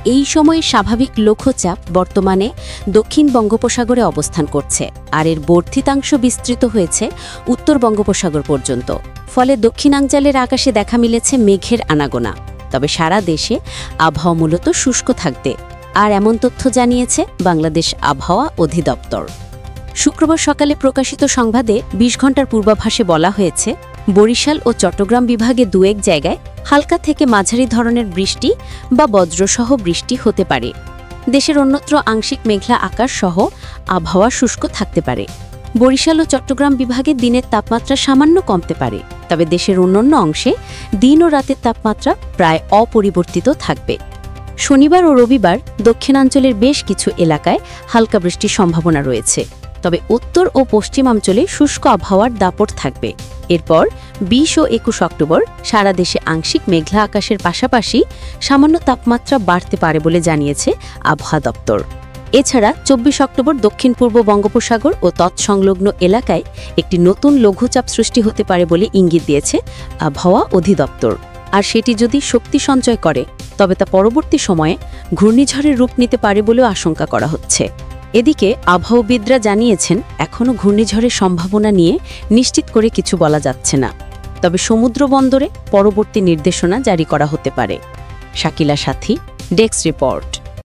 এই সময়ে স্বাভাবিক লঘুচাপ বর্তমানে দক্ষিণ বঙ্গোপসাগরে অবস্থান করছে, আর এর বর্ধিতাংশ বিস্তৃত হয়েছে উত্তর বঙ্গোপসাগর পর্যন্ত। ফলে দক্ষিণাঞ্চলের আকাশে দেখা মিলেছে মেঘের আনাগোনা। তবে সারা দেশে আবহাওয়া মূলত শুষ্ক থাকবে, আর এমন তথ্য জানিয়েছে বাংলাদেশ আবহাওয়া অধিদপ্তর। শুক্রবার সকালে প্রকাশিত সংবাদে ২০ ঘণ্টার পূর্বাভাসে বলা হয়েছে, বরিশাল ও চট্টগ্রাম বিভাগে দু-এক জায়গায় হালকা থেকে মাঝারি ধরনের বৃষ্টি বা বজ্রসহ বৃষ্টি হতে পারে। দেশের অন্যত্র আংশিক মেঘলা আকাশ সহ আবহাওয়া শুষ্ক থাকতে পারে। বরিশাল ও চট্টগ্রাম বিভাগে দিনের তাপমাত্রা সামান্য কমতে পারে, তবে দেশের অন্যান্য অংশে দিন ও রাতের তাপমাত্রা প্রায় অপরিবর্তিত থাকবে। শনিবার ও রবিবার দক্ষিণাঞ্চলের বেশ কিছু এলাকায় হালকা বৃষ্টির সম্ভাবনা রয়েছে, তবে উত্তর ও পশ্চিমাঞ্চলে শুষ্ক আবহাওয়ার দাপট থাকবে। এরপর ২০ ও ২১ অক্টোবর সারা দেশে আংশিক মেঘলা আকাশের পাশাপাশি সামান্য তাপমাত্রা বাড়তে পারে বলে জানিয়েছে আবহাওয়া দপ্তর। এছাড়া ২৪ অক্টোবর দক্ষিণ পূর্ব বঙ্গোপসাগর ও তৎসংলগ্ন এলাকায় একটি নতুন লঘুচাপ সৃষ্টি হতে পারে বলে ইঙ্গিত দিয়েছে আবহাওয়া অধিদপ্তর। আর সেটি যদি শক্তি সঞ্চয় করে, তবে তা পরবর্তী সময়ে ঘূর্ণিঝড়ের রূপ নিতে পারে বলেও আশঙ্কা করা হচ্ছে। এদিকে আবহাওয়াবিদরা জানিয়েছেন, এখনও ঘূর্ণিঝড়ের সম্ভাবনা নিয়ে নিশ্চিত করে কিছু বলা যাচ্ছে না, তবে সমুদ্র বন্দরে পরবর্তী নির্দেশনা জারি করা হতে পারে। শাকিলা সাথী, ডেস্ক রিপোর্ট।